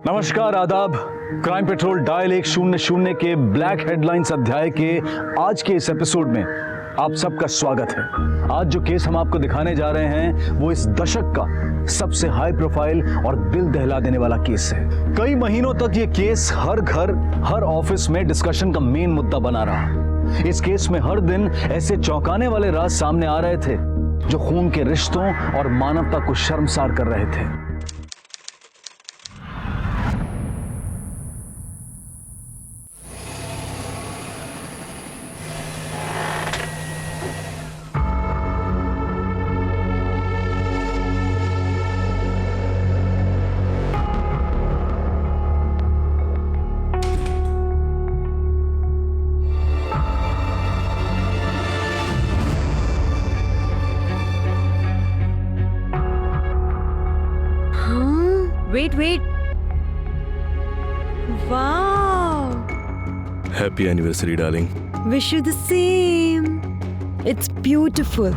नमस्कार, आदाब। Crime petrol dial 100 के ब्लैक हेडलाइंस अध्याय के आज के इस एपिसोड में आप सबका स्वागत है। आज जो केस हम आपको दिखाने जा रहे हैं वो इस दशक का सबसे हाई प्रोफाइल और दिल दहला देने वाला केस है। कई महीनों तक ये केस हर घर, हर ऑफिस में डिस्कशन का मेन मुद्दा बना रहा। इस केस में हर दिन ऐसे चौंकाने वाले राज सामने आ रहे थे जो खून के रिश्तों और मानवता को शर्मसार कर रहे थे। Wait. Wow. Happy anniversary, darling. Wish you the same. It's beautiful.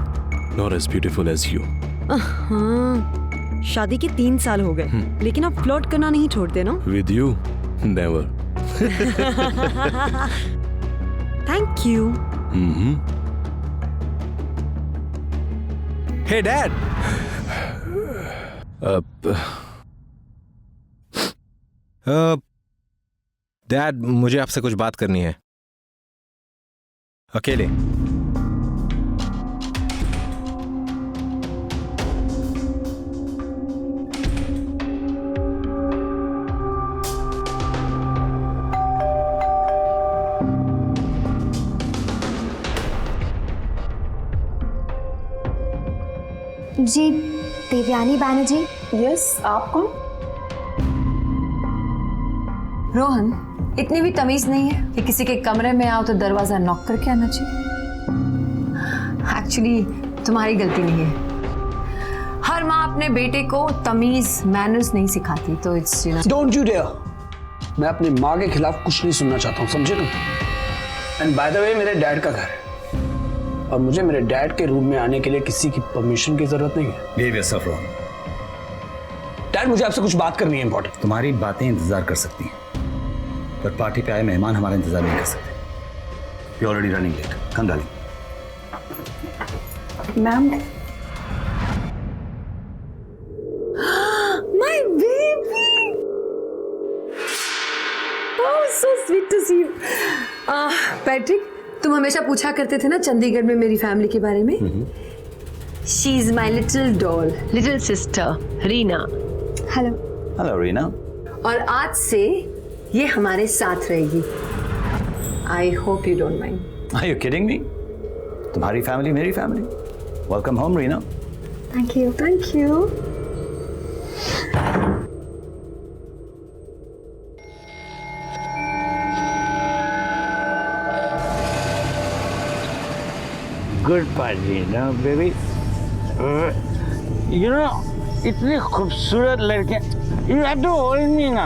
Not as beautiful as you. हाँ, शादी के 3 साल हो गए, लेकिन आप फ्लर्ट करना नहीं छोड़ते ना? With you, never. Thank you. Hey, Dad. Dad, मुझे आपसे कुछ बात करनी है, अकेले। जी, देवयानी बैनर्जी। यस, आप कौन? रोहन, इतनी भी तमीज नहीं है कि किसी के कमरे में आओ तो दरवाजा नॉक करके आना चाहिए। एक्चुअली तुम्हारी गलती नहीं है। हर माँ अपने बेटे को तमीज, मैनर्स नहीं सिखाती, तो इट्स डोंट यू डेयर। मैं अपनी माँ के खिलाफ कुछ नहीं सुनना चाहता हूँ, समझे तुम? एंड बाय द वे, मेरे डैड का घर है और मुझे मेरे डैड के रूम में आने के लिए किसी की परमिशन की जरूरत नहीं है। ये सब रोहन, डैड, मुझे आपसे कुछ बात करनी है इंपॉर्टेंट। तुम्हारी बातें इंतजार कर सकती हैं, पर पार्टी पे आए मेहमान हमारा इंतजार नहीं कर सकते। You already running late. कम डालिए। Ma'am. My baby, oh so sweet to see you. Patrick, तुम हमेशा पूछा करते थे ना चंडीगढ़ में मेरी फैमिली के बारे में। She is my little doll, little sister Reena. Hello. Hello Reena. और आज से ये हमारे साथ रहेगी। I hope you don't mind. Are you kidding me? तुम्हारी फैमिली मेरी family. Welcome home Reena. Thank you. Thank you. Good party ना बेबी। यू नो, इतनी खूबसूरत लड़कियां, you have to hold me ना।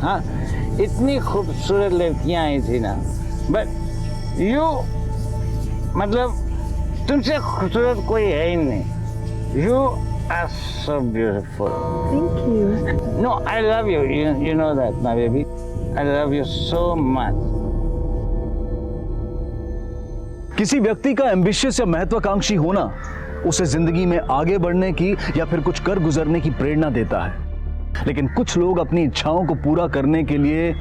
हाँ, इतनी खूबसूरत लड़कियां आई थी ना, बट यू, मतलब तुमसे खूबसूरत कोई है ही नहीं। You are so beautiful. Thank you. No, I love you, you know that my baby. I love you so much. किसी व्यक्ति का एम्बिशियस या महत्वाकांक्षी होना उसे जिंदगी में आगे बढ़ने की या फिर कुछ कर गुजरने की प्रेरणा देता है, लेकिन कुछ लोग अपनी इच्छाओं को पूरा करने के लिए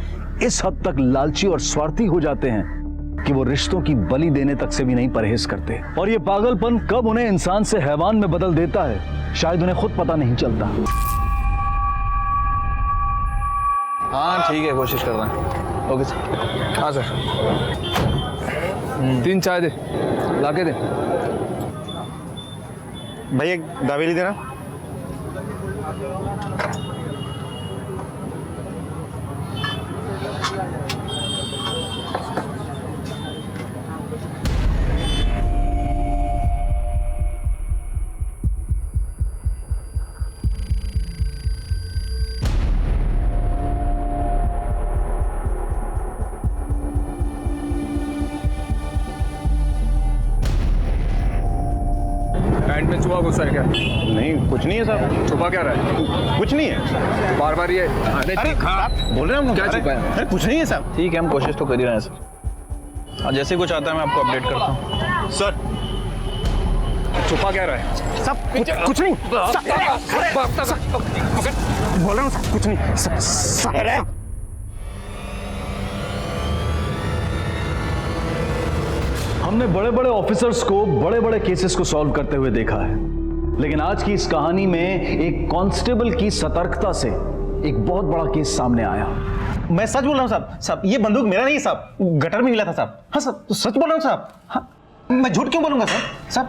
इस हद तक लालची और स्वार्थी हो जाते हैं कि वो रिश्तों की बलि देने तक से भी नहीं परहेज करते। और ये पागलपन कब उन्हें इंसान से हैवान में बदल देता है, शायद उन्हें खुद पता नहीं चलता। हाँ ठीक है, कोशिश कर रहे हैं। Okay sir. हाँ सर। 3 चाय दे, लाके दे। भैया दावेली देना। में चूहा घुसा है क्या? नहीं कुछ नहीं है साहब, छुपा क्या रहा है? कुछ नहीं है। बार बार ये अरे बोल रहे हैं हम, क्या छुपा है? अरे कुछ नहीं है साहब। ठीक है, हम कोशिश तो कर ही रहे हैं सर। और जैसे कुछ आता है मैं आपको अपडेट करता हूँ। सर छुपा क्या रहा है? सब कुछ नहीं बोल रहा हूँ सर, कुछ नहीं सर। हमने बड़े बड़े ऑफिसर्स को बड़े बड़े केसेस को सॉल्व करते हुए देखा है, लेकिन आज की इस कहानी में एक कांस्टेबल की सतर्कता से एक बहुत बड़ा केस सामने आया। मैं सच बोल रहा हूँ साहब। साहब ये बंदूक मेरा नहीं है साहब, गटर में मिला था साहब। हाँ साहब, तो सच बोल रहा हूँ साहब। हाँ, मैं झूठ क्यों बोलूंगा साहब? साहब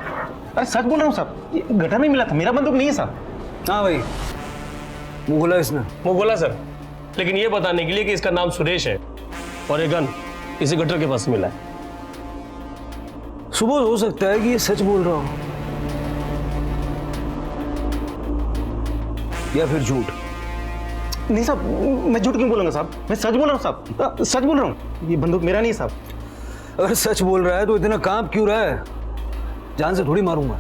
अरे सच बोल रहा हूँ साहब, ये गटर में मिला था, मेरा बंदूक नहीं है साहब। हाँ भाई, वो बोला इसने। वो बोला सर, लेकिन ये बताने के लिए कि इसका नाम सुरेश है और ये गन इसी गटर के पास मिला है। सुबह हो सकता है कि ये सच बोल रहा हो या फिर झूठ। नहीं साहब, मैं झूठ क्यों बोलूंगा साहब? मैं सच बोल रहा हूँ साहब, सच बोल रहा हूँ। ये बंदूक मेरा नहीं है साहब। अगर सच बोल रहा है तो इतना कांप क्यों रहा है? जान से थोड़ी मारूंगा,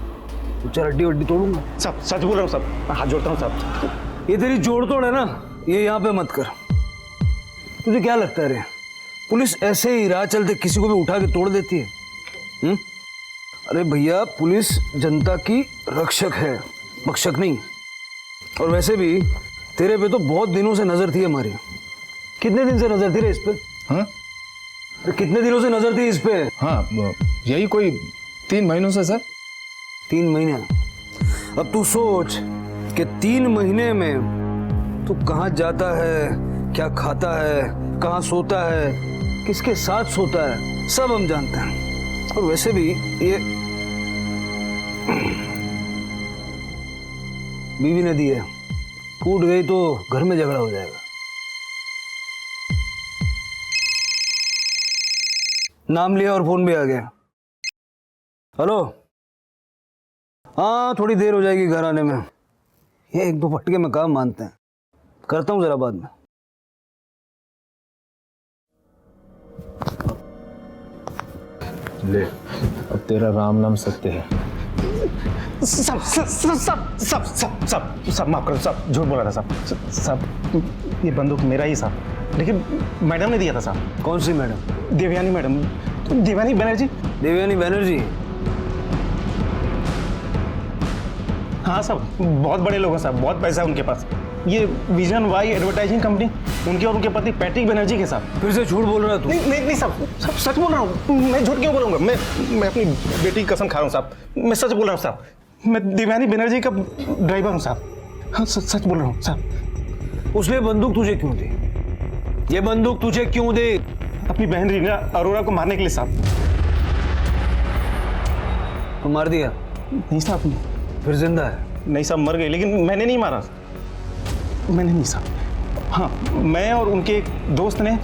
तो चार हड्डी वड्डी तोड़ूंगा। साहब सच बोल रहा हूँ साहब, हाथ जोड़ता हूँ साहब। ये तेरी जोड़ तोड़ है ना, ये यहाँ पे मत कर। तुझे क्या लगता है रे, पुलिस ऐसे ही राह चलते किसी को भी उठा के तोड़ देती है? अरे भैया, पुलिस जनता की रक्षक है, भक्षक नहीं। और वैसे भी तेरे पे तो बहुत दिनों से नजर थी हमारी। कितने दिन से नजर थी रे इस पे? हाँ? अरे कितने दिनों से नजर थी इस पे? हाँ, यही कोई 3 महीनों से सर। 3 महीने? अब तू सोच कि 3 महीने में तू कहाँ जाता है, क्या खाता है, कहाँ सोता है, किसके साथ सोता है, सब हम जानते हैं। और वैसे भी ये बीवी ने दी है, टूट गई तो घर में झगड़ा हो जाएगा। नाम लिया और फोन भी आ गया। हेलो, हाँ थोड़ी देर हो जाएगी घर आने में। ये 1-2 फटके में काम मानते हैं, करता हूँ जरा बाद में। ले, अब तेरा राम नाम सत्य है। सब सब सब सब सब सब सब सब माफ करो साहब, झूठ बोला था साहब। साहब ये बंदूक मेरा ही साहब, लेकिन मैडम ने दिया था साहब। कौन सी मैडम? देवयानी मैडम, देवयानी बनर्जी। देवयानी बनर्जी? हाँ साहब, बहुत बड़े लोग हैं साहब, बहुत पैसा है उनके पास। ये विजन वाई एडवर्टाइजिंग कंपनी, उनके और उनके पति पैट्रिक बनर्जी के साथ। फिर से झूठ बोल रहा है तू? नहीं साहब, सब सच बोल रहा हूँ। मैं झूठ क्यों बोलूँगा? मैं अपनी बेटी की कसम खा रहा हूँ साहब, मैं सच बोल रहा हूँ साहब। मैं देवयानी बनर्जी का ड्राइवर हूँ साहब। हाँ सच बोल रहा हूँ साहब। उसने बंदूक तुझे क्यों दी? ये बंदूक तुझे क्यों दी? अपनी बहन रीना अरोड़ा को मारने के लिए साहब। तो मार दिया? नहीं साहब। फिर जिंदा है? नहीं साहब, मर गई, लेकिन मैंने नहीं मारा। मैंने नहीं साहब। हाँ, मैं और उनके एक दोस्त ने।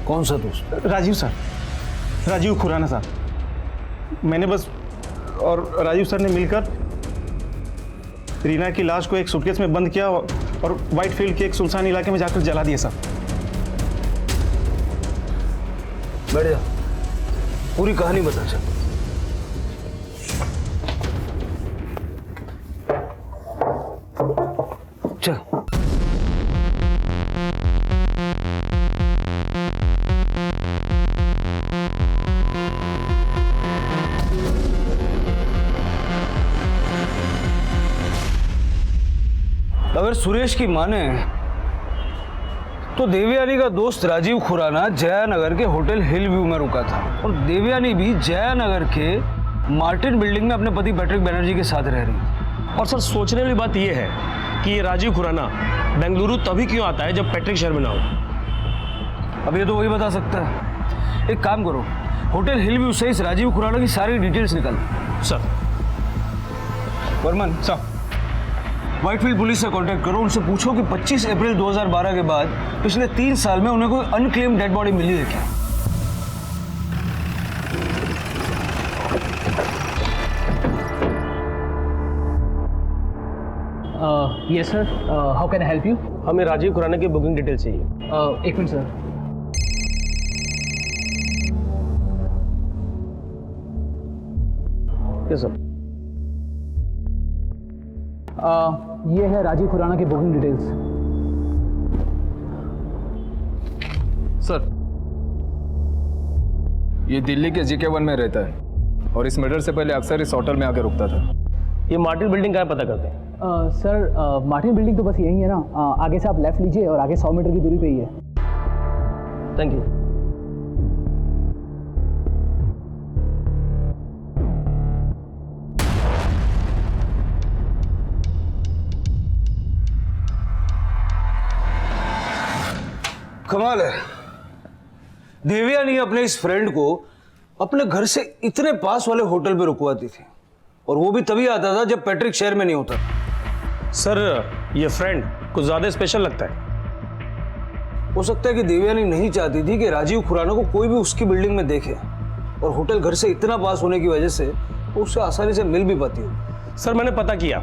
कौन सा दोस्त? राजीव सर, राजीव खुराना साहब। मैंने बस और राजीव सर ने मिलकर रीना की लाश को एक सूटकेस में बंद किया और व्हाइट फील्ड के एक सुनसान इलाके में जाकर जला दिया साहब। बैठ जा, पूरी कहानी बता चल। चल। अगर सुरेश की माने तो देवयानी का दोस्त राजीव खुराना जयानगर के होटल हिल व्यू में रुका था और देवयानी भी जयानगर के मार्टिन बिल्डिंग में अपने पति पैट्रिक बनर्जी के साथ रह रही है। और सर, सोचने वाली बात यह है कि ये राजीव खुराना बेंगलुरु तभी क्यों आता है जब पैट्रिक शहर में ना हो। अब ये तो वही बता सकता है। एक काम करो, होटल हिल व्यू से इस राजीव खुराना की सारी डिटेल्स निकाल। सर। वर्मन साहब, व्हाइटफील्ड पुलिस से कांटेक्ट करो, उनसे पूछो कि 25 अप्रैल 2012 के बाद पिछले 3 साल में उन्हें कोई अनक्लेम्ड डेड बॉडी मिली है क्या? Yes sir, how can I help you? हमें राजीव खुराना की बुकिंग डिटेल चाहिए। 1 मिनट सर। Yes sir. ये है राजीव खुराना की बुकिंग डिटेल्स। सर, ये दिल्ली के GK1 में रहता है और इस मर्डर से पहले अक्सर इस होटल में आके रुकता था। ये मार्टिन बिल्डिंग कहाँ पता करते हैं? सर मार्टिन बिल्डिंग तो बस यही है ना, आगे से आप लेफ्ट लीजिए और आगे 100 मीटर की दूरी पे ही है। Thank you. कमाल है, देवयानी अपने इस फ्रेंड को अपने घर से इतने पास वाले होटल पे रुकवाती थी, और वो भी तभी आता था जब पैट्रिक शहर में नहीं होता। सर, ये फ्रेंड कुछ ज़्यादा स्पेशल लगता है। हो सकता है कि देवयानी नहीं चाहती थी कि राजीव खुराना को कोई भी उसकी बिल्डिंग में देखे, और होटल घर से इतना पास होने की वजह से वो उससे आसानी से मिल भी पाती हो। सर, मैंने पता किया,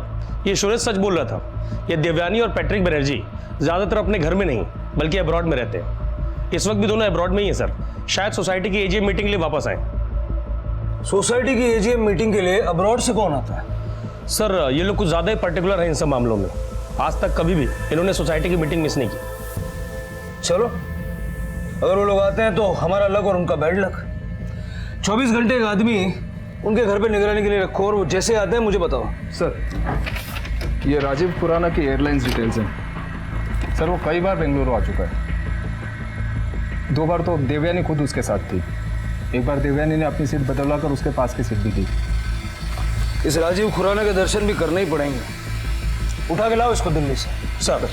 ये सुरेश सच बोल रहा था। ये देवयानी और पैट्रिक बनर्जी ज़्यादातर अपने घर में नहीं बल्कि अब्रॉड में रहते हैं। इस वक्त भी दोनों अब्रॉड में ही हैं सर। शायद सोसाइटी की AGM मीटिंग के लिए वापस आए। सोसाइटी की AGM मीटिंग के लिए अब्रॉड से कौन आता है? सर, ये लोग कुछ ज़्यादा ही पर्टिकुलर हैं इन सब मामलों में। आज तक कभी भी इन्होंने सोसाइटी की मीटिंग मिस नहीं की। चलो, अगर वो लोग आते हैं तो हमारा लक और उनका बैड लक। 24 घंटे एक आदमी उनके घर पे निगरानी के लिए रखो, और वो जैसे आते हैं मुझे बताओ। सर, ये राजीव खुराना की एयरलाइंस डिटेल्स हैं। सर, वो कई बार बेंगलुरु आ चुका है। 2 बार तो देवयानी खुद उसके साथ थी। एक बार देवयानी ने अपनी सीट बदलवा कर उसके पास की सीट भी दी। इस राजीव खुराना के दर्शन भी करने ही पड़ेंगे। उठा के लाओ इसको दिल्ली से। सर,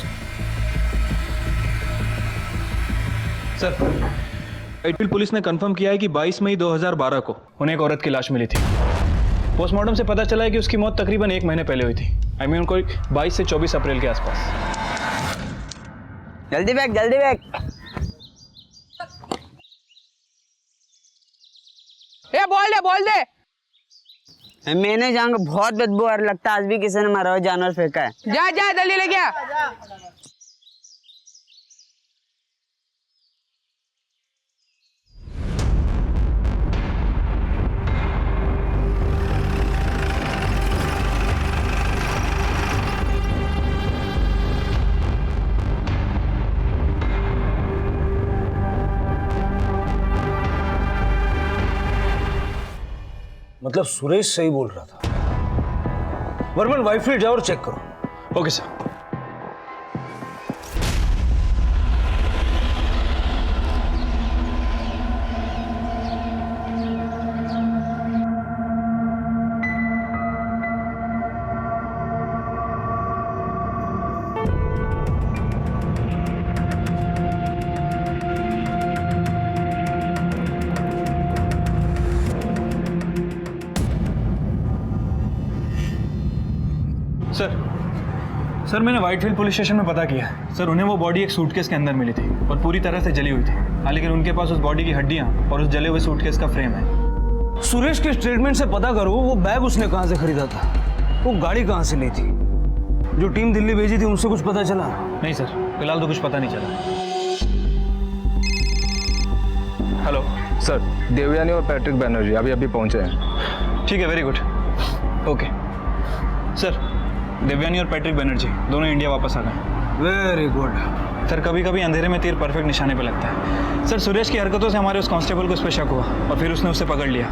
व्हाइटफील्ड पुलिस ने कंफर्म किया है कि 22 मई 2012 को उन्हें एक औरत की लाश मिली थी। पोस्टमार्टम से पता चला है कि उसकी मौत तकरीबन 1 महीने पहले हुई थी। आई मीन कोई 22 से 24 अप्रैल के आसपास। जल्दी बैग, जल्दी बैग। ए बोल दे। मैंने जाऊंगा, बहुत बदबू आ रहा लगता है। आज भी किसी ने मारा हुआ जानवर फेंका है। जा जल्दी लेके आ। मतलब सुरेश सही बोल रहा था। वर्मन, व्हाइटफील्ड जाओ और चेक करो। Okay sir. सर, मैंने व्हाइटफील्ड पुलिस स्टेशन में पता किया। सर, उन्हें वो बॉडी एक सूटकेस के अंदर मिली थी और पूरी तरह से जली हुई थी। हाँ, लेकिन उनके पास उस बॉडी की हड्डियां और उस जले हुए सूटकेस का फ्रेम है। सुरेश के स्टेटमेंट से पता करो वो बैग उसने कहां से खरीदा था, वो गाड़ी कहां से ली थी। जो टीम दिल्ली भेजी थी उनसे कुछ पता चला? नहीं सर, फिलहाल तो कुछ पता नहीं चला। हेलो सर, देवयानी और पैट्रिक बनर्जी अभी पहुंचे हैं। ठीक है, very good. Okay sir, Devyani और पैट्रिक बनर्जी दोनों इंडिया वापस आ गए। Very good. सर, कभी कभी अंधेरे में तीर परफेक्ट निशाने पे लगता है। सर, सुरेश की हरकतों से हमारे उस कांस्टेबल को उस पर शक हुआ और फिर उसने उसे पकड़ लिया।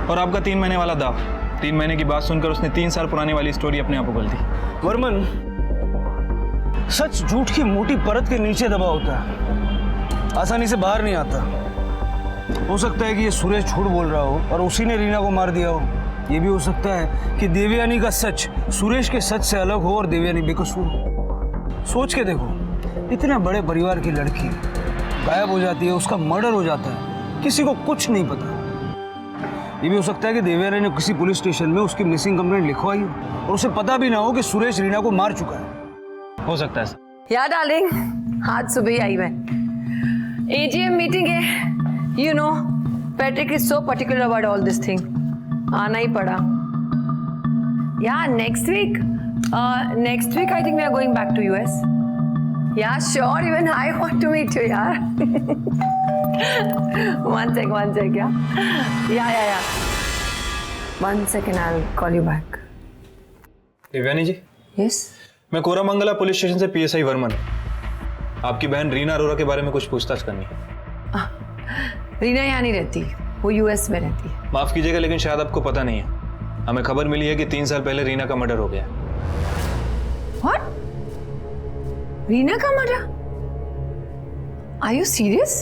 और आपका 3 महीने वाला दाव, 3 महीने की बात सुनकर उसने 3 साल पुरानी वाली स्टोरी अपने आप उगल दी। वर्मन, सच झूठ की मोटी परत के नीचे दबा होता है, आसानी से बाहर नहीं आता। हो सकता है कि ये सुरेश झूठ बोल रहा हो और उसी ने रीना को मार दिया हो। ये भी हो सकता है कि देवयानी का सच सुरेश के सच से अलग हो और देवयानी बेकसूर हो। सोच के देखो, इतने बड़े परिवार की लड़की गायब हो जाती है, उसका मर्डर हो जाता है, किसी को कुछ नहीं पता। ये भी हो सकता है कि देवयानी ने किसी पुलिस स्टेशन में उसकी मिसिंग कंप्लेंट लिखवाई हो और उसे पता भी ना हो कि सुरेश रीना को मार चुका है। हो सकता है सर। या डार्लिंग, आज सुबह ही आई मैं। AGM मीटिंग है, you know Patrick is so particular about all this thing. आना ही पड़ा। Yeah next week I think we are going back to US। Yeah sure, even I want to meet you यार। one sec yeah 1 second, I'll call you back। Devyani ji, yes. मैं Koramangala police station से PSI Varman. आपकी बहन रीना अरोरा के बारे में कुछ पूछताछ करनी है। रीना यहाँ नहीं रहती, वो यूएस में रहती है। माफ कीजिएगा लेकिन शायद आपको पता नहीं है, हमें खबर मिली है कि 3 साल पहले रीना का मर्डर हो गया। What? रीना का murder? Are you serious?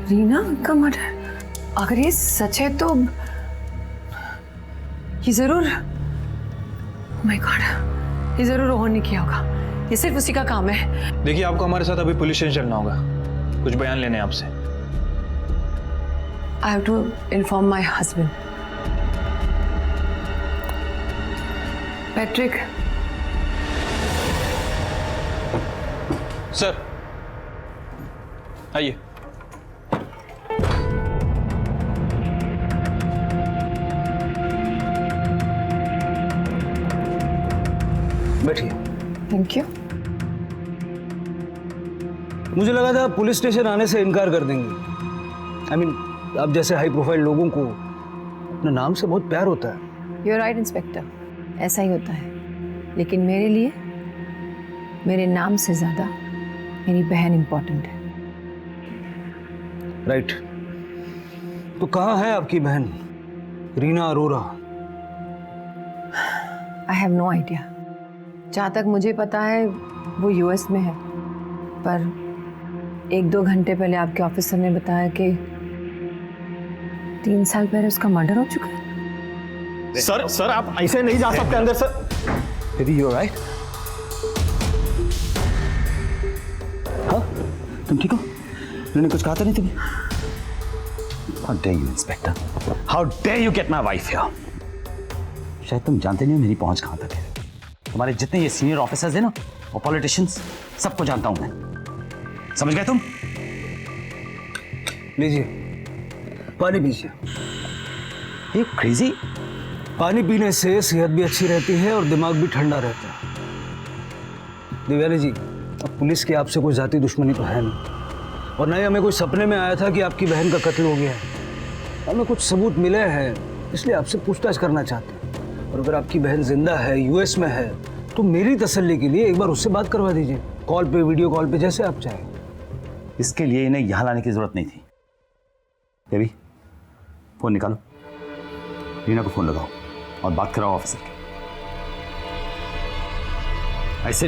Reena का मर्डर? अगर ये सच है तो ये जरूर, oh my God, ये जरूर रोहन ने किया होगा। ये सिर्फ उसी का काम है। देखिए आपको हमारे साथ अभी पुलिस स्टेशन चलना होगा, कुछ बयान लेने हैं आपसे। I have to inform my husband. Patrick. Sir आइए। बैठिए। Thank you. मुझे लगा था आप पुलिस स्टेशन आने से इनकार कर देंगे। आई मीन आप जैसे हाई प्रोफाइल लोगों को अपने नाम से बहुत प्यार होता है। यू आर राइट इंस्पेक्टर, ऐसा ही होता है, लेकिन मेरे लिए मेरे नाम से ज्यादा मेरी बहन इंपॉर्टेंट है। राइट। तो कहाँ है आपकी बहन Reena Arora? I have no idea. जहाँ तक मुझे पता है वो यूएस में है, पर 1-2 घंटे पहले आपके ऑफिसर ने बताया कि 3 साल पहले उसका मर्डर हो चुका है। सर आप ऐसे नहीं जा सकते अंदर सर। Baby, you alright? हाँ, तुम ठीक हो? मैंने कुछ कहा था नहीं तुम्हें? How dare you, Inspector? How dare you get my wife here? शायद तुम जानते नहीं हो मेरी पहुंच कहाँ तक है। तुम्हारे जितने ये सीनियर ऑफिसर्स हैं ना, और पॉलिटिशियंस, सबको जानता हूं मैं। समझ गए तुम? लीजिए, पानी पीजिए। ये क्रेजी? पानी पीने से सेहत भी अच्छी रहती है और दिमाग भी ठंडा रहता है। दिव्यानी जी, अब पुलिस की आपसे कोई जाती दुश्मनी तो है नहीं, और न ही हमें कोई सपने में आया था कि आपकी बहन का कत्ल हो गया है। हमें कुछ सबूत मिले हैं, इसलिए आपसे पूछताछ करना चाहते हैं। और अगर आपकी बहन जिंदा है, यूएस में है, तो मेरी तसल्ली के लिए एक बार उससे बात करवा दीजिए, कॉल पे, वीडियो कॉल पे, जैसे आप चाहें। इसके लिए इन्हें यहाँ लाने की जरूरत नहीं थी। बेबी, फोन निकालो, रीना को फोन लगाओ और बात कराओ ऑफिसर की। ऐसे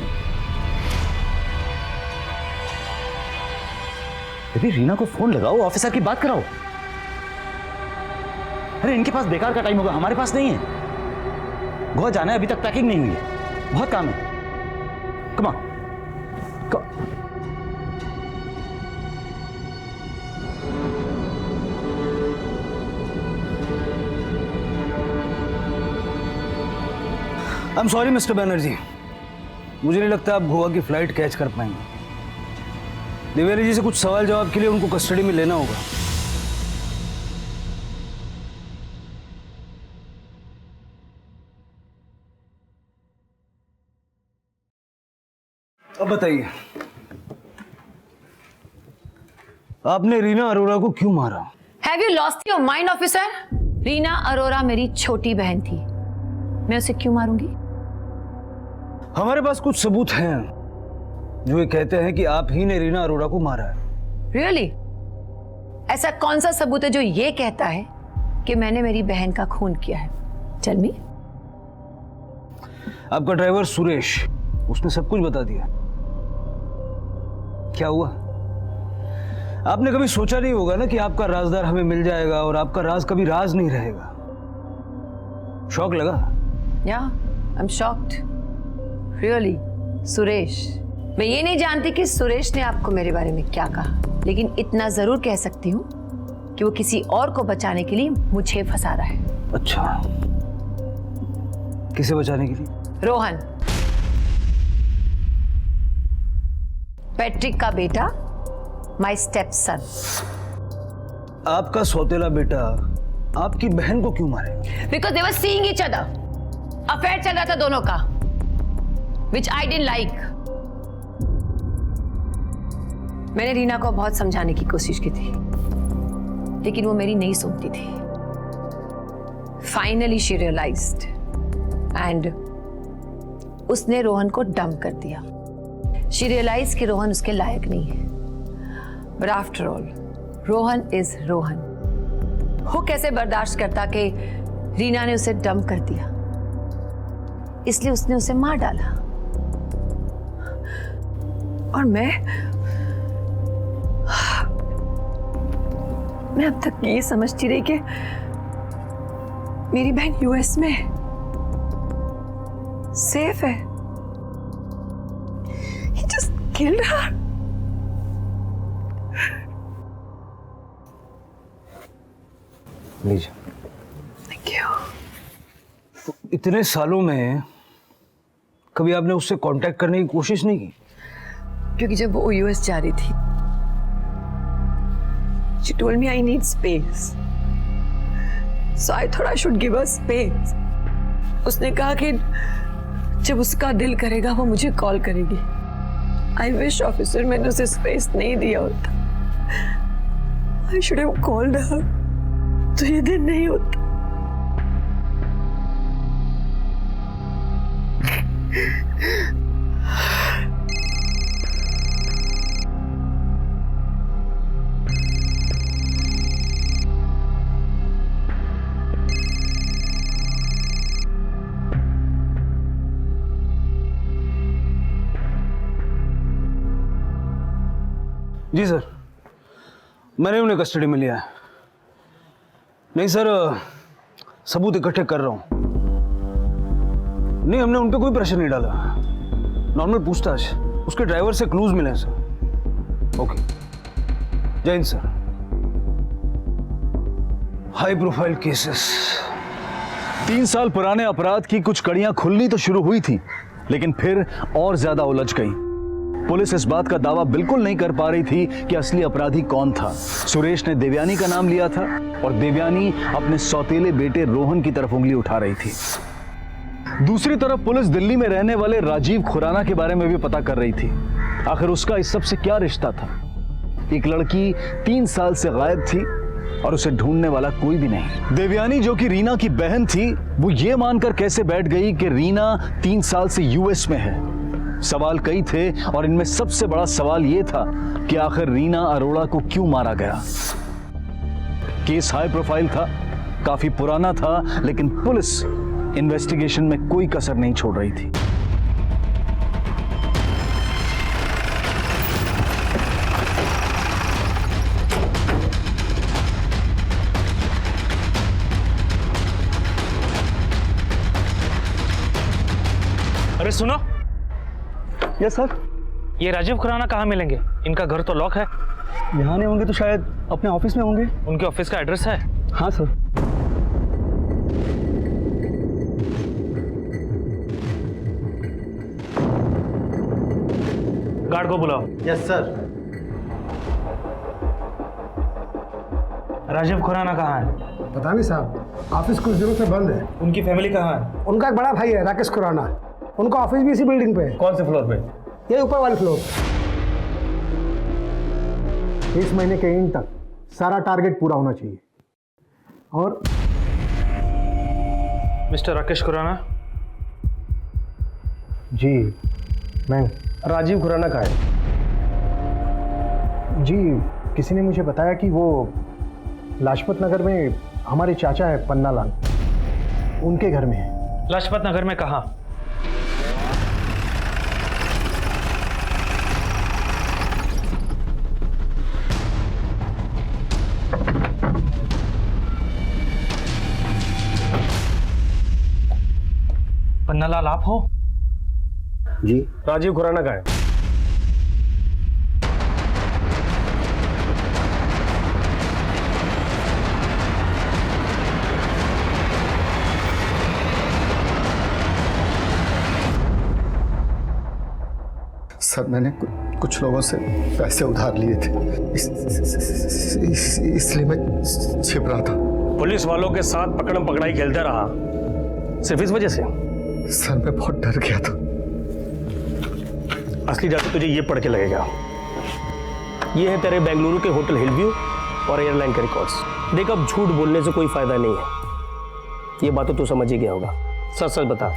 बेबी, रीना को फोन लगाओ, ऑफिसर की बात कराओ। अरे इनके पास बेकार का टाइम होगा, हमारे पास नहीं है। गोवा जाना है, अभी तक पैकिंग नहीं हुई है, बहुत काम है। Come on. I am sorry mister Banerjee, मुझे नहीं लगता आप गोवा की फ्लाइट कैच कर पाएंगे। दिव्यानी जी से कुछ सवाल जवाब के लिए उनको कस्टडी में लेना होगा। अब बताइए, आपने रीना अरोरा को क्यों मारा? Have you lost your mind, officer? Reena Arora मेरी छोटी बहन थी, मैं उसे क्यों मारूंगी? हमारे पास कुछ सबूत हैं जो ये कहते हैं कि आप ही ने रीना अरोरा को मारा है। Really? ऐसा कौन सा सबूत है जो ये कहता है कि मैंने मेरी बहन का खून किया है? Tell me. आपका ड्राइवर सुरेश, उसने सब कुछ बता दिया। क्या हुआ? आपने कभी सोचा नहीं होगा ना कि आपका राजदार हमें मिल जाएगा और आपका राज कभी राज नहीं रहेगा। शौक लगा? Yeah, I'm shocked. Really, Suresh. मैं ये नहीं जानती कि सुरेश ने आपको मेरे बारे में क्या कहा, लेकिन इतना जरूर कह सकती हूँ कि वो किसी और को बचाने के लिए मुझे फंसा रहा है। अच्छा, किसे बचाने के लिए? रोहन, पैट्रिक का बेटा, माय स्टेप सन। आपका सौतेला बेटा आपकी बहन को क्यों मारे? Because they were seeing each other. Affair चल रहा था दोनों का, which I didn't like. मैंने रीना को बहुत समझाने की कोशिश की थी, लेकिन वो मेरी नहीं सुनती थी। Finally she realized, and उसने रोहन को डंप कर दिया। शी रियलाइज कि रोहन उसके लायक नहीं है। But after all Rohan is Rohan. वो कैसे बर्दाश्त करता कि रीना ने उसे डंप कर दिया, इसलिए उसने उसे मार डाला। और मैं अब तक ये समझती रही कि मेरी बहन यूएस में सेफ है। He just killed her. लीजिए। Thank you. तो इतने सालों में कभी आपने उससे कांटेक्ट करने की कोशिश नहीं की? क्योंकि जब वो यूएस जा रही थी, she told me I need space. So I thought I should give her space. उसने कहा कि जब उसका दिल करेगा वो मुझे कॉल करेगी। I wish ऑफिसर मैंने उसे स्पेस नहीं दिया होता। I should have called her. तो ये दिन नहीं होता। जी सर, मैंने उन्हें कस्टडी में लिया है। नहीं सर, सबूत इकट्ठे कर रहा हूं। नहीं, हमने उन पे कोई प्रेशर नहीं डाला। नॉर्मल पूछताछ, उसके ड्राइवर से क्लूज मिले सर। ओके, जय Hind sir. High profile cases. 3 साल पुराने अपराध की कुछ कड़ियां खुलनी तो शुरू हुई थी, लेकिन फिर और ज्यादा उलझ गई। पुलिस इस बात का दावा बिल्कुल नहीं कर पा रही थी कि असली अपराधी कौन था। सुरेश ने देवयानी का नाम लिया था और देवयानी अपने सौतेले बेटे रोहन की तरफ उंगली उठा रही थी। दूसरी तरफ पुलिस दिल्ली में रहने वाले राजीव खुराना के बारे में भी पता कर रही थी। आखिर उसका इस सब से क्या रिश्ता था? एक लड़की 3 साल से गायब थी और उसे ढूंढने वाला कोई भी नहीं। देवयानी, जो कि रीना की बहन थी, वो ये मानकर कैसे बैठ गई कि रीना 3 साल से यूएस में है? सवाल कई थे और इनमें सबसे बड़ा सवाल यह था कि आखिर रीना अरोड़ा को क्यों मारा गया। केस हाई प्रोफाइल था, काफी पुराना था, लेकिन पुलिस इन्वेस्टिगेशन में कोई कसर नहीं छोड़ रही थी। अरे सुनो। Yes sir. ये राजीव खुराना कहाँ मिलेंगे? इनका घर तो लॉक है। यहाँ नहीं होंगे तो शायद अपने ऑफिस में होंगे। उनके ऑफिस का एड्रेस है? हाँ सर। गार्ड को बुलाओ। Yes sir. राजीव खुराना कहाँ है? पता नहीं साहब, ऑफिस कुछ दिनों से बंद है। उनकी फैमिली कहाँ है? उनका एक बड़ा भाई है राकेश खुराना, उनका ऑफिस भी इसी बिल्डिंग पे है। कौन से फ्लोर पे? ये ऊपर वाले फ्लोर। इस महीने के एंड तक सारा टारगेट पूरा होना चाहिए। और मिस्टर राकेश खुराना? जी मैं। राजीव खुराना का है? जी किसी ने मुझे बताया कि वो लाजपत नगर में हमारे चाचा है पन्नालाल, उनके घर में है। लाजपत नगर में कहाँ? पन्नालाल आप हो? जी। राजीव खुराना का है? सर मैंने कुछ लोगों से पैसे उधार लिए थे, इसलिए मैं छिप रहा था। पुलिस वालों के साथ पकड़म पकड़ाई खेलते रहा सिर्फ इस वजह से? सर मैं बहुत डर गया था। असली जादू तुझे ये पढ़ के लगेगा। ये है तेरे बेंगलुरु के होटल हिलव्यू और एयरलाइन के रिकॉर्ड्स। देख, अब झूठ बोलने से कोई फायदा नहीं है, ये बात तो तू समझ ही गया होगा। सच सच बता,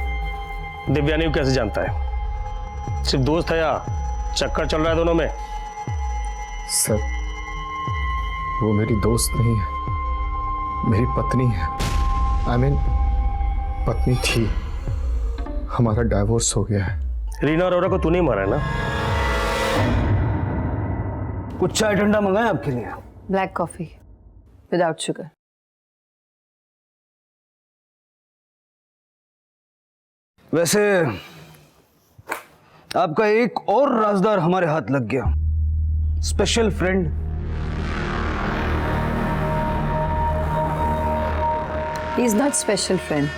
दिव्यानी को कैसे जानता है? सिर्फ दोस्त है या चक्कर चल रहा है दोनों में? सर, वो मेरी दोस्त नहीं है, मेरी पत्नी है। आई मीन पत्नी थी, हमारा डाइवोर्स हो गया है। रीना अरोरा को तू नहीं मारा है ना? कुछ चाय ठंडा मंगाए आपके लिए? Black coffee without sugar. वैसे आपका एक और राजदार हमारे हाथ लग गया, special friend. He is not special friend.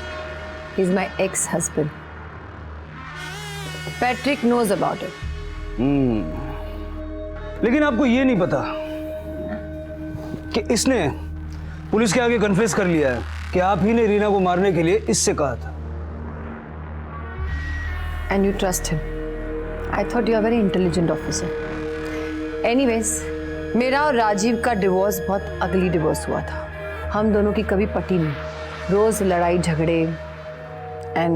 He is my ex-husband. Patrick knows about it. लेकिन आपको ये नहीं पता कि इसने पुलिस के आगे कन्फेस कर लिया है कि आप ही ने रीना को मारने के लिए इससे कहा था। And you trust him. I thought you are a very intelligent officer. Anyways, मेरा और राजीव का डिवोर्स बहुत अगली डिवोर्स हुआ था। हम दोनों की कभी पटी नहीं, रोज लड़ाई झगड़े and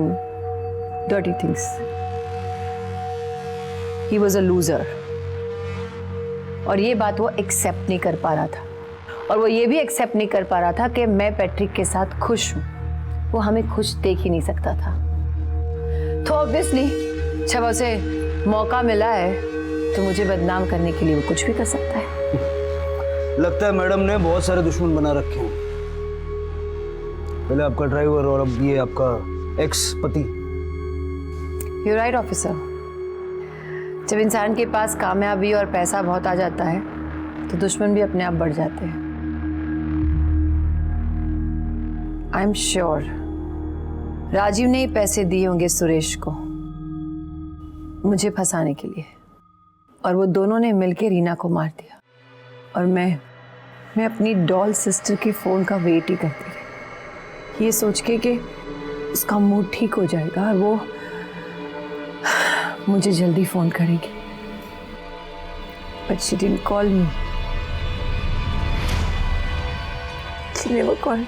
dirty things. He was a loser. और ये बात वो एक्सेप्ट नहीं कर पा रहा था, और वो ये भी एक्सेप्ट नहीं कर पा रहा था कि मैं पैट्रिक के साथ खुश हूँ। वो हमें खुश देख ही नहीं सकता था। तो ऑब्वियसली जब उसे मौका मिला है तो मुझे बदनाम करने के लिए वो कुछ भी कर सकता है। लगता है मैडम ने बहुत सारे दुश्मन बना रखे हैं, पहले आपका ड्राइवर और अब ये आपका एक्स पति। You're right, officer. जब इंसान के पास कामयाबी और पैसा बहुत आ जाता है तो दुश्मन भी अपने आप बढ़ जाते हैं। आई एम श्योर राजीव ने पैसे दिए होंगे सुरेश को मुझे फंसाने के लिए, और वो दोनों ने मिलकर रीना को मार दिया। और मैं अपनी डॉल सिस्टर के फोन का वेट ही करती रही, ये सोच के कि उसका मूड ठीक हो जाएगा और वो मुझे जल्दी फोन करेगी। But she didn't call me. She never called me.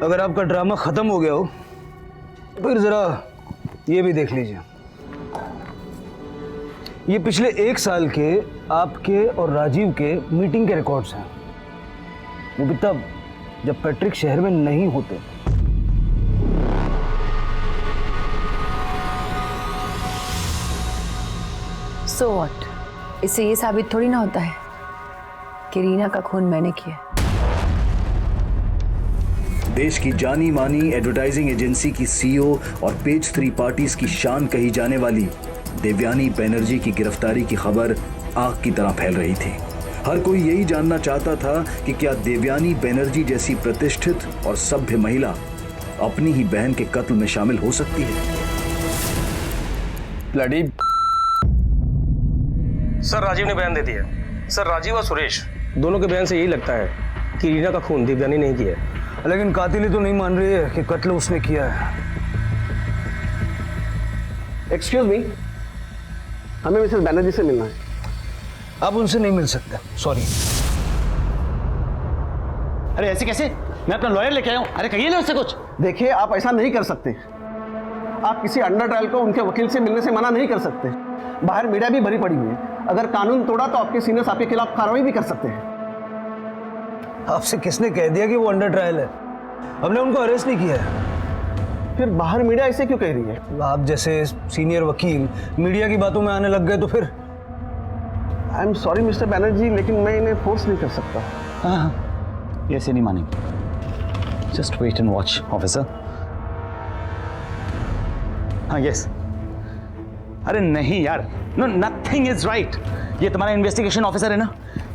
अगर आपका ड्रामा खत्म हो गया हो तो फिर जरा ये भी देख लीजिए। ये पिछले 1 साल के आपके और राजीव के मीटिंग के रिकॉर्ड्स हैं, वो भी तब जब पैट्रिक शहर में नहीं होते। So what? इससे ये साबित थोड़ी ना होता है कि रीना का खून मैंने किया। देश की जानी मानी एडवर्टाइजिंग एजेंसी की सीईओ और पेज 3 पार्टीज की शान कही जाने वाली देवयानी बनर्जी की गिरफ्तारी की खबर आग की तरह फैल रही थी। हर कोई यही जानना चाहता था कि क्या देवयानी बनर्जी जैसी प्रतिष्ठित और सभ्य महिला अपनी ही बहन के कत्ल में शामिल हो सकती है। ब्लडी सर, राजीव ने बयान दे दिया। सर, राजीव और सुरेश दोनों के बयान से यही लगता है कि रीना का खून देवयानी नहीं किया है। लेकिन कातिली तो नहीं मान रही है कि कत्ल उसने किया है। एक्सक्यूज मी, हमें मिसेस बनर्जी से मिलना है। आप उनसे नहीं मिल सकते, सॉरी। अरे ऐसे कैसे? मैं अपना लॉयर लेके आया हूं। अरे कहिए ना उससे कुछ। देखिए, आप ऐसा नहीं कर सकते। आप किसी अंडर ट्रायल को उनके वकील से मिलने से मना नहीं कर सकते। बाहर मीडिया भी भरी पड़ी हुई है। अगर कानून तोड़ा तो आपके सीनियर्स आपके खिलाफ कार्रवाई भी कर सकते हैं। आपसे किसने कह दिया कि वो अंडर ट्रायल है? हमने उनको अरेस्ट नहीं किया है। फिर बाहर मीडिया ऐसे क्यों कह रही है? आप जैसे सीनियर वकील मीडिया की बातों में आने लग गए तो फिर? I am sorry mister Banerjee, लेकिन मैं इन्हें फोर्स नहीं कर सकता। हाँ, ऐसे नहीं मानेंगे। Just wait and watch officer. हाँ, यस। अरे नहीं यार, नो, नथिंग इज राइट। ये तुम्हारा इन्वेस्टिगेशन ऑफिसर है ना,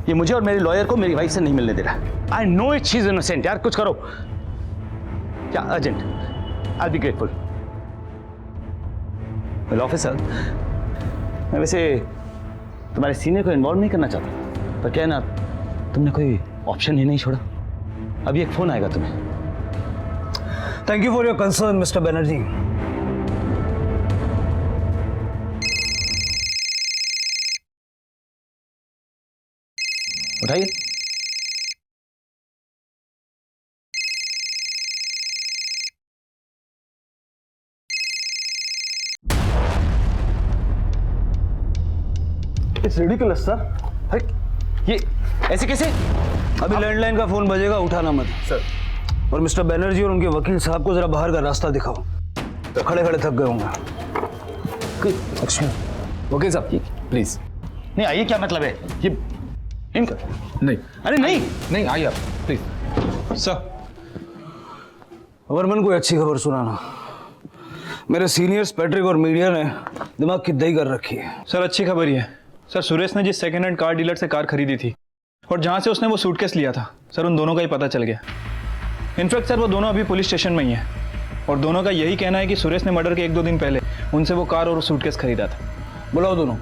ये मुझे और मेरे लॉयर को मेरी वाइफ से नहीं मिलने दे रहा। I know it, she is innocent. यार कुछ करो। क्या urgent? I be grateful. Well officer, मैं वैसे तुम्हारे सीनियर को इन्वॉल्व नहीं करना चाहता, पर क्या है ना, तुमने कोई ऑप्शन ही नहीं छोड़ा। अभी एक फोन आएगा तुम्हें। Thank you for your concern mister Banerjee. उठाइए। It's ridiculous sir. ये ऐसे कैसे? अभी लैंडलाइन का फोन बजेगा, उठाना मत सर। और मिस्टर बनर्जी और उनके वकील साहब को जरा बाहर का रास्ता दिखाओ, खड़े खड़े थक गए होंगे। वकील साहब प्लीज। नहीं आइए, क्या मतलब है ये इनका? नहीं, अरे नहीं नहीं आइए आप प्लीज। सर वर्मन कोई अच्छी खबर सुनाना। मेरे सीनियर्स पैट्रिक और मीडिया ने दिमाग की दही कर रखी है। सर अच्छी खबर ही है सर, सुरेश ने जिस सेकेंड हैंड कार डीलर से कार खरीदी थी और जहाँ से उसने वो सूटकेस लिया था सर, उन दोनों का ही पता चल गया। इनफैक्ट सर वो दोनों अभी पुलिस स्टेशन में ही हैं और दोनों का यही कहना है कि सुरेश ने मर्डर के 1-2 दिन पहले उनसे वो कार और सूटकेस खरीदा था। बुलाओ दोनों।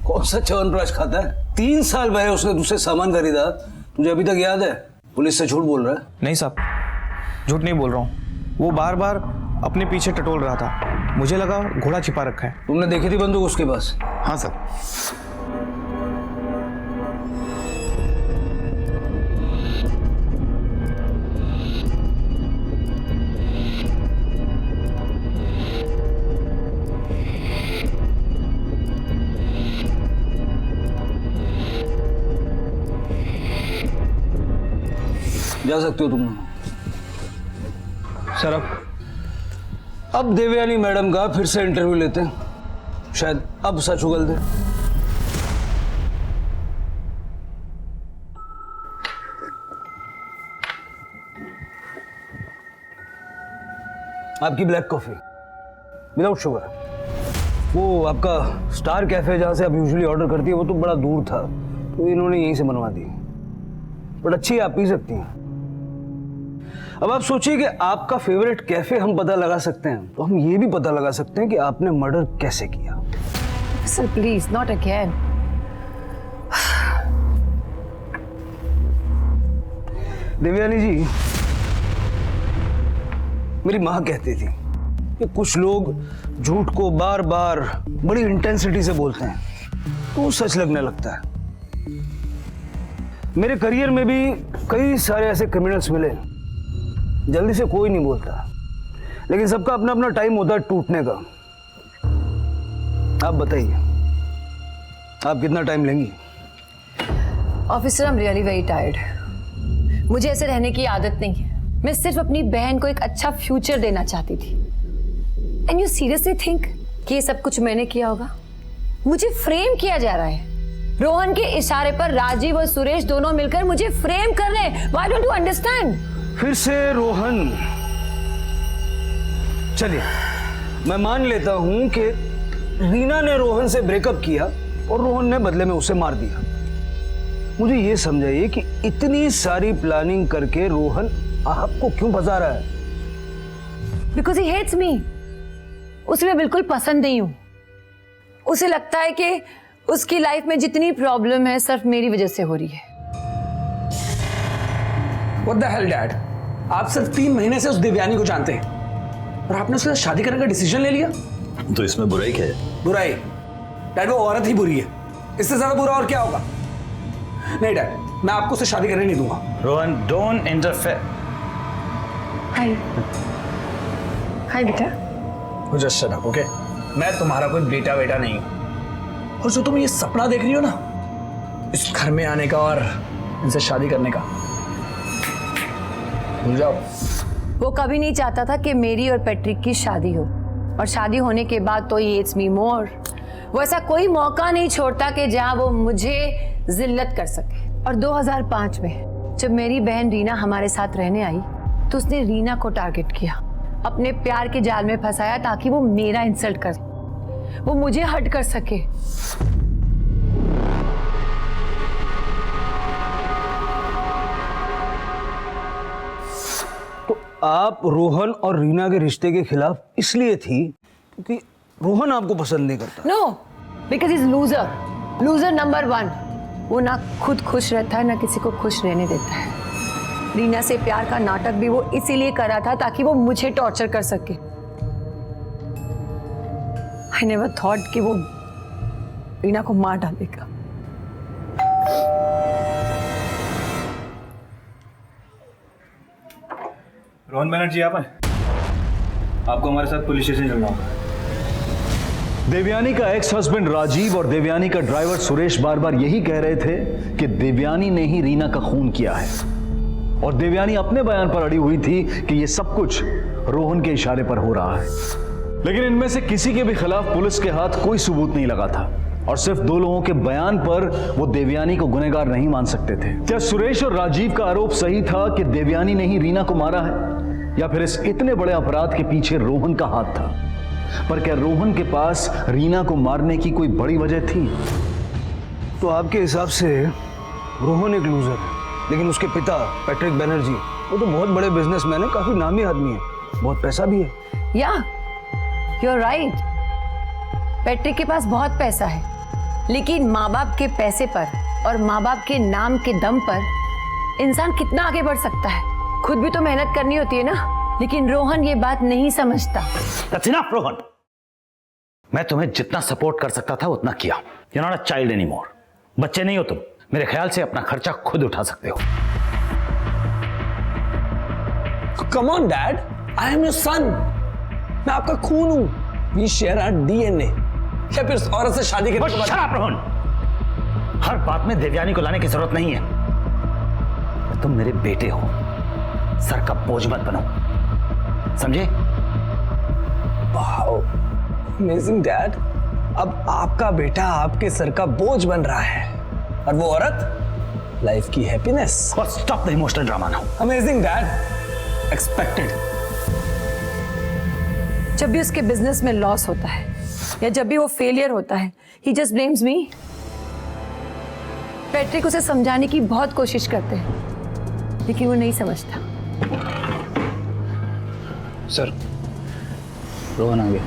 कौन सा च्यवनप्राश खाता है? 3 साल पहले उसने दूसरे सामान खरीदा, तुझे अभी तक याद है? पुलिस से झूठ बोल रहा है? नहीं साहब, झूठ नहीं बोल रहा हूँ। वो बार बार अपने पीछे टटोल रहा था, मुझे लगा घोड़ा छिपा रखा है। तुमने देखी थी बंदूक उसके पास? हाँ सर। जा सकते हो तुम सर। अब देवयानी मैडम का फिर से इंटरव्यू लेते हैं, शायद अब सच उगल दे। आपकी ब्लैक कॉफी विदाउट शुगर। वो आपका स्टार कैफे जहां से आप यूजुअली ऑर्डर करती है वो तो बड़ा दूर था, तो इन्होंने यहीं से बनवा दी, बट अच्छी है, आप पी सकती हैं। अब आप सोचिए कि आपका फेवरेट कैफे हम पता लगा सकते हैं, तो हम ये भी पता लगा सकते हैं कि आपने मर्डर कैसे किया। Sir please not again. Devayani ji, मेरी माँ कहती थी कि कुछ लोग झूठ को बार बार बड़ी इंटेंसिटी से बोलते हैं तो वो सच लगने लगता है। मेरे करियर में भी कई सारे ऐसे क्रिमिनल्स मिले, जल्दी से कोई नहीं बोलता, लेकिन सबका अपना अपना टाइम होता है टूटने का। आप बताइए, आप कितना टाइम लेंगी? Officer I am really very tired. मुझे ऐसे रहने की आदत नहीं है। मैं सिर्फ अपनी बहन को एक अच्छा फ्यूचर देना चाहती थी। एंड यू सीरियसली थिंक कि ये सब कुछ मैंने किया होगा? मुझे फ्रेम किया जा रहा है। रोहन के इशारे पर राजीव और सुरेश दोनों मिलकर मुझे फ्रेम कर रहे हैं। Why don't you understand? फिर से रोहन। चलिए मैं मान लेता हूं कि रीना ने रोहन से ब्रेकअप किया और रोहन ने बदले में उसे मार दिया। मुझे ये समझाइए कि इतनी सारी प्लानिंग करके रोहन आपको क्यों फंसा रहा है? Because he hates me. उसे मैं बिल्कुल पसंद नहीं हूं। उसे लगता है कि उसकी लाइफ में जितनी प्रॉब्लम है सिर्फ मेरी वजह से हो रही है। What the hell, Dad? आप सिर्फ 3 महीने से उस देवयानी को जानते हैं और आपने उसके साथ शादी करने का डिसीजन ले लिया। तो इसमें बुराई क्या है? बुराई? डैड वो औरत ही बुरी है, इससे ज्यादा बुरा और क्या होगा? नहीं डैड, मैं आपको उससे शादी करने नहीं दूंगा। Rohan don't interfere. हाय हाय बेटा। Just shut up, okay? मैं तुम्हारा कोई बेटा बेटा नहीं हूं। और जो तुम ये सपना देख रही हो ना, इस घर में आने का और इनसे शादी करने का, भूल जाओ। वो कभी नहीं चाहता था कि मेरी और पैट्रिक की शादी हो, और शादी होने के बाद तो ही हेट्स मी मोर। वो ऐसा कोई मौका नहीं छोड़ता कि जहां वो मुझे जिल्लत कर सके। और 2005 में जब मेरी बहन रीना हमारे साथ रहने आई तो उसने रीना को टारगेट किया, अपने प्यार के जाल में फंसाया ताकि वो मेरा इंसल्ट करे, वो मुझे हर्ट कर सके। तो आप रोहन और रीना के रिश्ते के खिलाफ इसलिए थी क्योंकि रोहन आपको पसंद नहीं करता? No, because is loser, loser number 1। वो ना खुद खुश रहता है ना किसी को खुश रहने देता है। रीना से प्यार का नाटक भी वो इसीलिए कर रहा था ताकि वो मुझे टॉर्चर कर सके। आई नेवर थॉट कि वो रीना को मार डालेगा। रोहन बनर्जी आप हैं? आपको हमारे साथ पुलिस स्टेशन चलना होगा। देवयानी का एक्स हस्बैंड राजीव और देवयानी का ड्राइवर सुरेश बार बार यही कह रहे थे कि देवयानी ने ही रीना का खून किया है, और देवयानी अपने बयान पर अड़ी हुई थी कि यह सब कुछ रोहन के इशारे पर हो रहा है। लेकिन इनमें से किसी के भी खिलाफ पुलिस के हाथ कोई सबूत नहीं लगा था, और सिर्फ दो लोगों के बयान पर वो देवयानी को गुनहगार नहीं मान सकते थे। क्या सुरेश और राजीव का आरोप सही था कि देवयानी ने ही रीना को मारा है, या फिर इस इतने बड़े अपराध के पीछे रोहन का हाथ था? पर क्या रोहन के पास रीना को मारने की कोई बड़ी वजह थी? तो आपके हिसाब से रोहन एक लूजर है, लेकिन उसके पिता पैट्रिक बनर्जी वो तो बहुत बड़े बिजनेसमैन है, काफी नामी आदमी है, बहुत पैसा भी है। या यू आर राइट, पैट्रिक के पास बहुत पैसा है, लेकिन माँ बाप के पैसे पर और माँ बाप के नाम के दम पर इंसान कितना आगे बढ़ सकता है? खुद भी तो मेहनत करनी होती है ना। लेकिन रोहन ये बात नहीं समझता। That's enough, Rohan. मैं तुम्हें जितना सपोर्ट कर सकता था उतना किया। You're not a child anymore। बच्चे नहीं हो तुम। मेरे ख्याल से अपना खर्चा खुद उठा सकते हो। Come on, Dad, I am your son। मैं आपका खून हूं। We share our DNA। या फिर इस औरत से शादी करने के बाद? Shut up, Rohan. हर बात में देवयानी को लाने की जरूरत नहीं है। तुम मेरे बेटे हो, सर का बोझ मत बनो, समझे? Wow, amazing dad. अब आपका बेटा आपके सर का बोझ बन रहा है, और वो औरत लाइफ की हैप्पीनेस। और stop the emotional drama now. Amazing dad, expected. जब भी उसके बिजनेस में लॉस होता है या जब भी वो फेलियर होता है, ही जस्ट ब्लेम्स मी। पैट्रिक उसे समझाने की बहुत कोशिश करते हैं, लेकिन वो नहीं समझता। सर, रोहन आ गया।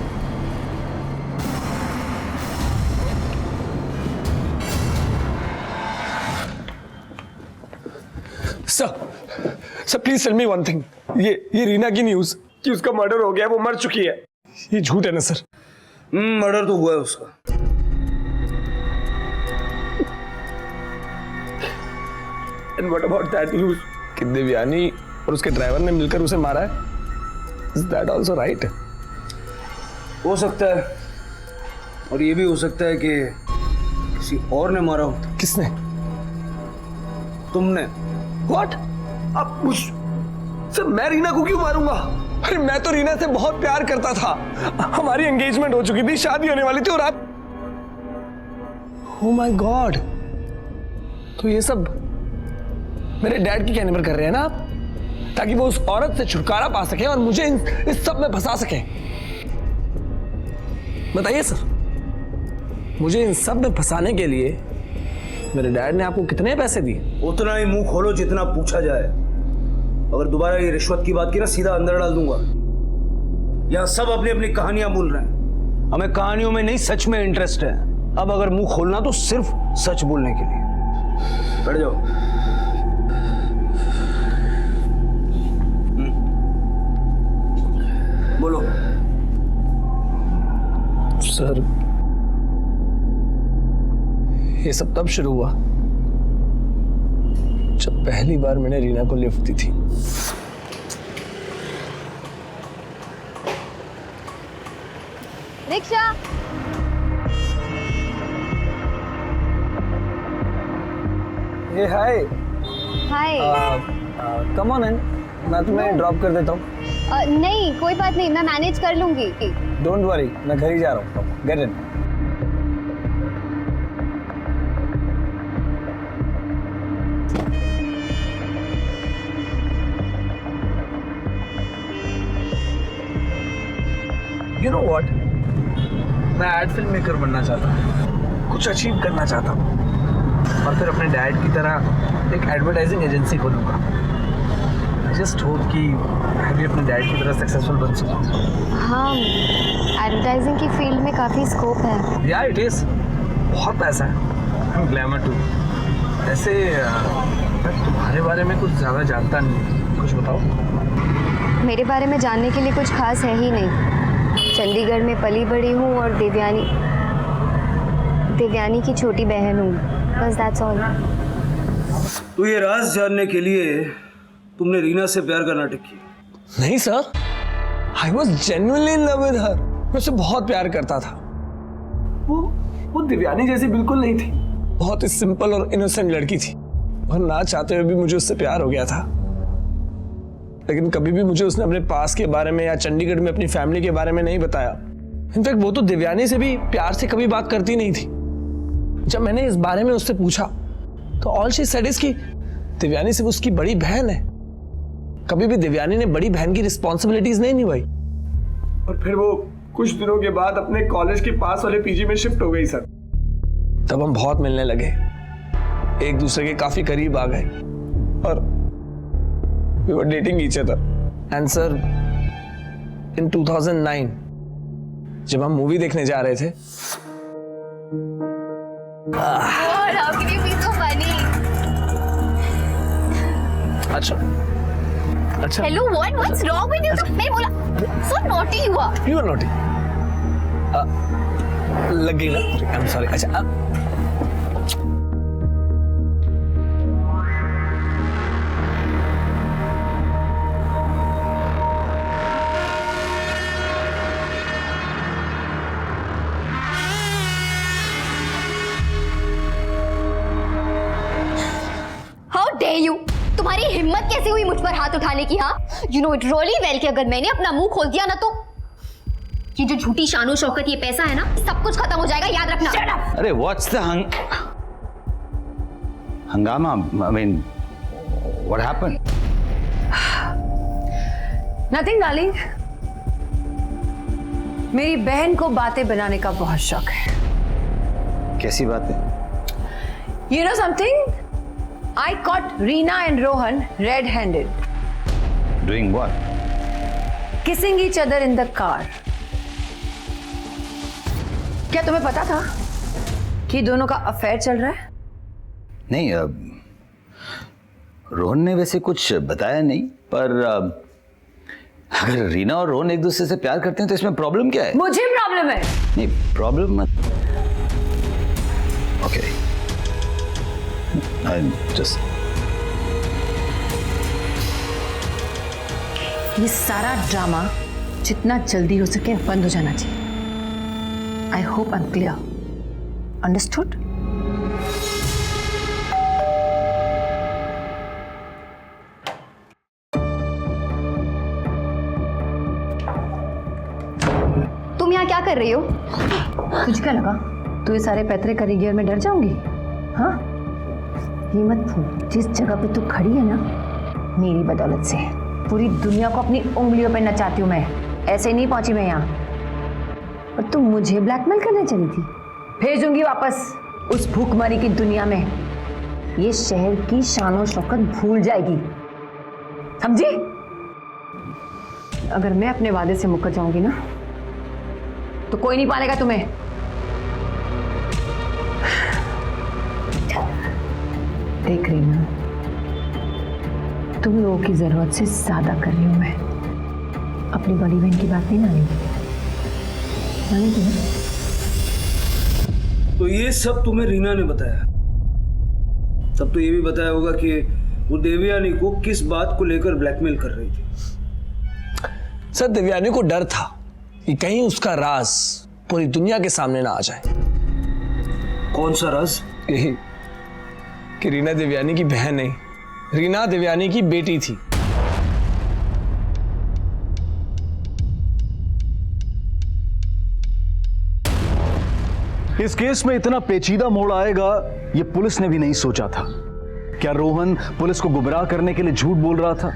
Sir please tell me one thing. ये रीना की न्यूज कि उसका मर्डर हो गया, वो मर चुकी है, ये झूठ है ना सर? मर्डर तो हुआ है उसका। And what about that news कि देवयानी और उसके ड्राइवर ने मिलकर उसे मारा है? Is that also right? हो सकता है, और ये भी हो सकता है कि किसी और ने मारा हो। किसने? तुमने। व्हाट? आप मुझ सर, मैं रीना को क्यों मारूंगा? अरे मैं तो रीना से बहुत प्यार करता था, हमारी एंगेजमेंट हो चुकी थी, शादी होने वाली थी, और आप। ओह माय गॉड, तो ये सब मेरे डैड के कहने पर कर रहे हैं ना आप, ताकि वो उस औरत से छुटकारा पा सके और मुझे इस सब में फंसा सके। बताइए सर, मुझे इन सब में फंसाने के लिए मेरे डैड ने आपको कितने पैसे दिए? उतना ही मुंह खोलो जितना पूछा जाए। अगर दोबारा ये रिश्वत की बात की ना, सीधा अंदर डाल दूंगा। यहाँ सब अपनी अपनी कहानियां बोल रहे हैं, हमें कहानियों में नहीं सच में इंटरेस्ट है। अब अगर मुंह खोलना तो सिर्फ सच बोलने के लिए। बैठ जाओ। बोलो। सर, ये सब तब शुरू हुआ जब पहली बार मैंने रीना को लिफ्ट दी थी। रिक्शा। ये हाय। हाय। कम ऑन इन, मैं तुम्हें ड्रॉप कर देता हूँ। नहीं, कोई बात नहीं, मैं मैनेज कर लूंगी। डोंट वरी, मैं घर ही जा रहा हूँ। Get in. You know what, मैं एड फिल्म मेकर बनना चाहता हूँ, कुछ अचीव करना चाहता हूँ, और फिर अपने डैड की तरह एक एडवर्टाइजिंग एजेंसी खोलूंगा। जस्ट होप कि मैं भी अपने डैड की तरह सक्सेसफुल बन सकूं। हाँ, एडवर्टाइजिंग की फील्ड में काफ़ी स्कोप है। या इट इज़, बहुत पैसा है, ग्लैमर टू। ऐसे मैं तुम्हारे बारे में कुछ ज़्यादा जानता नहीं, कुछ बताओ। मेरे बारे में जानने के लिए कुछ खास है ही नहीं। चंडीगढ़ में पली बड़ी हूँ और देवयानी की छोटी बहन हूँ, बस दैट्स ऑल। तो ये राज जानने के लिए तुमने रीना से प्यार का नाटक किया? नहीं sir, I was genuinely in love with her. मैं उससे बहुत प्यार करता था। वो दिव्यानी जैसी बिल्कुल नहीं थी। बहुत ही सिंपल और इनोसेंट लड़की थी और ना चाहते हुए भी मुझे उससे प्यार हो गया था। लेकिन कभी भी मुझे उसने अपने पास के बारे में या चंडीगढ़ में अपनी फैमिली के बारे में नहीं बताया। इनफैक्ट वो तो दिव्यानी से भी प्यार से कभी बात करती नहीं थी। जब मैंने इस बारे में उससे पूछा तो ऑल शी सेड इज कि दिव्यानी सिर्फ उसकी बड़ी बहन है। कभी भी दिव्यानी ने बड़ी बहन की रिस्पॉन्सिबिलिटीज नहीं निभाई। और फिर वो कुछ दिनों के बाद अपने कॉलेज के पास वाले पीजी में शिफ्ट हो गई सर। तब हम बहुत मिलने लगे, एक दूसरे के काफी करीब आ गए और we were dating each other. And sir, in 2009 जब हम मूवी देखने जा रहे थे, how can you be so funny? अच्छा Hello, what's wrong with you? तो मैं बोला so naughty हुआ। You are naughty. लग गई ना? I'm sorry. अच्छा How dare you? तुम्हारी हिम्मत कैसे हुई मुझ पर हाथ उठाने की? हाँ, you know it really well कि अगर मैंने अपना मुंह खोल दिया ना तो ये जो झूठी शानो शौकत ये पैसा है ना, सब कुछ खत्म हो जाएगा, याद रखना। अरे व्हाट्स द हंगामा? I mean what happened? Nothing darling, मेरी बहन को बातें बनाने का बहुत शौक है। कैसी बात है? You know something? I caught Reena and Rohan red-handed. Doing what? Kissing each other in the car. क्या तुम्हें पता था कि दोनों का अफेयर चल रहा है? नहीं, रोहन ने वैसे कुछ बताया नहीं, पर अगर रीना और रोहन एक दूसरे से प्यार करते हैं तो इसमें प्रॉब्लम क्या है? मुझे प्रॉब्लम है। नहीं, प्रॉब्लम मत। ओके, जस्ट ये सारा ड्रामा जितना जल्दी हो सके बंद हो जाना चाहिए। I hope I'm clear. Understood? तुम यहाँ क्या कर रही हो? तुझे क्या लगा तू ये सारे पैतरे करियर में डर जाऊंगी? हाँ, ये मत भूल जिस जगह पे तू खड़ी है ना, मेरी बदौलत से पूरी दुनिया को अपनी उंगलियों पे नचाती हूँ मैं। ऐसे नहीं पहुंची मैं यहाँ। और तुम मुझे ब्लैकमेल करने चली थी? भेजूंगी वापस उस भूखमरी की दुनिया में। ये शहर की शान और शौकत भूल जाएगी, समझी? अगर मैं अपने वादे से मुकर जाऊंगी ना तो कोई नहीं पालेगा तुम्हें। देख रही ना, तुम लोगों की जरूरत से ज्यादा कर रही हूं मैं। अपनी बड़ी बहन की बात नहीं मानी तुम्हें? तो ये सब तुम्हें रीना ने बताया? तब तो ये भी बताया होगा कि वो देवयानी को किस बात को लेकर ब्लैकमेल कर रही थी। सर, देवयानी को डर था कि कहीं उसका राज पूरी दुनिया के सामने ना आ जाए। कौन सा राज? यही कि रीना देवयानी की बहन नहीं, रीना देवयानी की बेटी थी। इस केस में इतना पेचीदा मोड़ आएगा ये पुलिस ने भी नहीं सोचा था। क्या रोहन पुलिस को गुमराह करने के लिए झूठ बोल रहा था,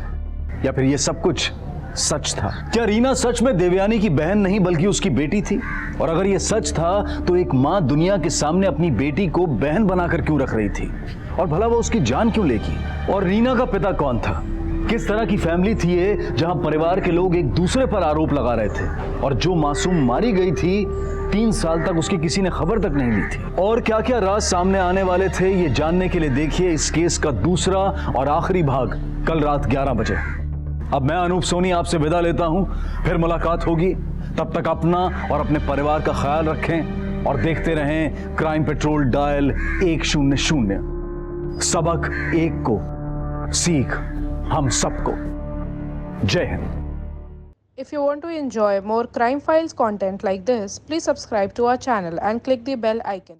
या फिर ये सब कुछ सच था? क्या रीना सच में देवयानी की बहन नहीं बल्कि उसकी बेटी थी? और अगर ये सच था तो एक मां दुनिया के सामने अपनी बेटी को बहन बनाकर क्यों रख रही थी? और भला वो उसकी जान क्यों लेगी? और रीना का पिता कौन था? किस तरह की फैमिली थी ये जहां परिवार के लोग एक दूसरे पर आरोप लगा रहे थे? और जो मासूम मारी गई थी 3 साल तक उसकी किसी ने खबर तक नहीं ली थी। और क्या क्या राज सामने आने वाले थे ये जानने के लिए देखिए इस केस का दूसरा और आखिरी भाग कल रात 11 बजे। अब मैं अनूप सोनी आपसे विदा लेता हूं, फिर मुलाकात होगी। तब तक अपना और अपने परिवार का ख्याल रखें और देखते रहें क्राइम पेट्रोल डायल 100। सबक एक को, सीख हम सबको। जय Hind. If you want to enjoy more Crime Files content like this, please subscribe to our channel and click the bell icon.